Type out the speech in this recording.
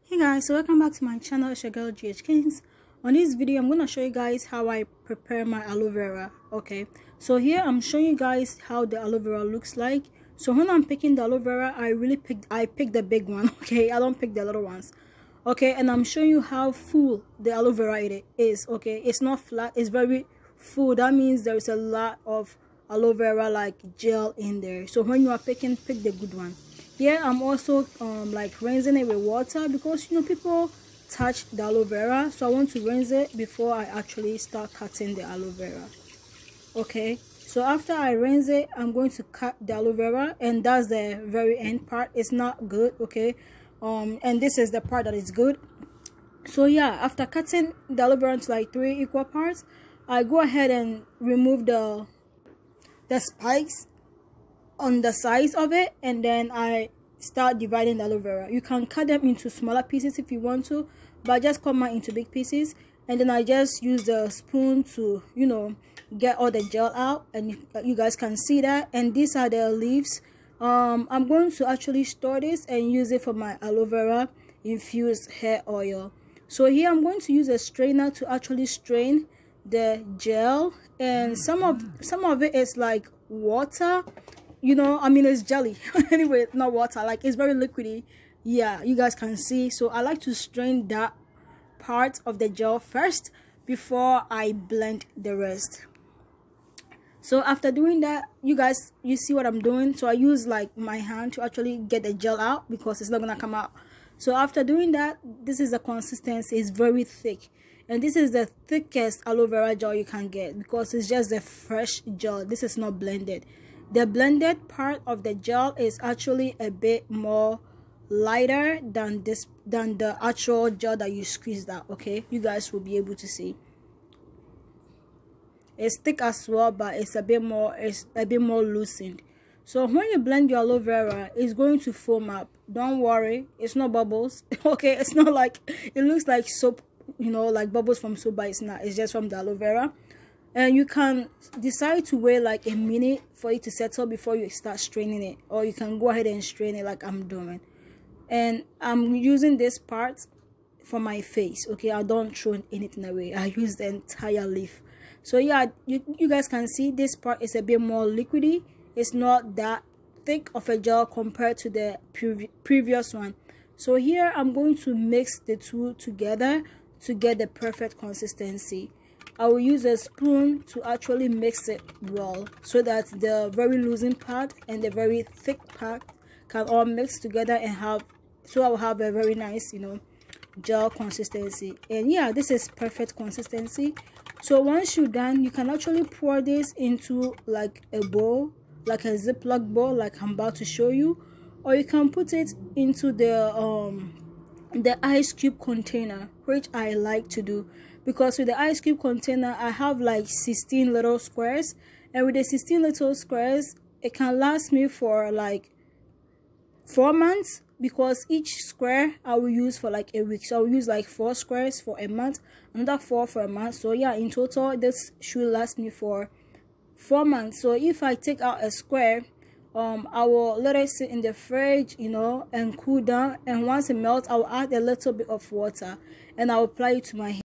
Hey guys, so welcome back to my channel. It's your girl GH Kings. On this video I'm going to show you guys how I prepare my aloe vera. Okay, so here I'm showing you guys how the aloe vera looks like. So when I'm picking the aloe vera, I pick the big one. Okay, I don't pick the little ones. Okay, and I'm showing you how full the aloe vera it is. Okay, it's not flat, it's very full. That means there is a lot of aloe vera like gel in there. So when you are picking, pick the good one. Here I'm also like rinsing it with water because people touch the aloe vera, so I want to rinse it before I actually start cutting the aloe vera. Okay, so after I rinse it, I'm going to cut the aloe vera, and that's the very end part. It's not good. Okay, and this is the part that is good. So yeah, after cutting the aloe vera into like 3 equal parts, I go ahead and remove the spikes on the sides of it, and then I start dividing the aloe vera. You can cut them into smaller pieces if you want to, but I just cut mine into big pieces, and then I just use the spoon to get all the gel out, and you guys can see that. And these are the leaves. I'm going to actually store this and use it for my aloe vera infused hair oil. So here I'm going to use a strainer to actually strain the gel, and some of it is like water, I mean it's jelly. Anyway, not water, like it's very liquidy. Yeah, you guys can see. So I like to strain that part of the gel first before I blend the rest. So after doing that, you see what I'm doing. So I use like my hand to actually get the gel out because it's not gonna come out. So after doing that, this is the consistency. It's very thick, and this is the thickest aloe vera gel you can get because it's just the fresh gel. This is not blended. The blended part of the gel is actually a bit more lighter than the actual gel that you squeezed out. Okay, you guys will be able to see it's thick as well, but it's a bit more loosened. So when you blend your aloe vera, it's going to foam up. Don't worry, it's not bubbles. Okay, it's not like it looks like soap, like bubbles from soap, but it's not. It's just from the aloe vera. And you can decide to wait like a minute for it to settle before you start straining it, or you can go ahead and strain it like I'm doing. And I'm using this part for my face. Okay, I don't throw anything away. I use the entire leaf. So yeah, you guys can see this part is a bit more liquidy. It's not that thick of a gel compared to the previous one. So here I'm going to mix the two together to get the perfect consistency. I will use a spoon to actually mix it well so that the very loosened part and the very thick part can all mix together and I'll have a very nice gel consistency. And yeah, this is perfect consistency. So once you're done, you can actually pour this into like a bowl, like a Ziploc bowl, like I'm about to show you, or you can put it into the ice cube container, which I like to do, because with the ice cube container I have like 16 little squares, and with the 16 little squares it can last me for like 4 months, because each square I will use for like a week. So I will use like 4 squares for a month, another 4 for a month. So yeah, in total this should last me for 4 months. So if I take out a square, I will let it sit in the fridge, and cool down, and once it melts I will add a little bit of water and I will apply it to my hair.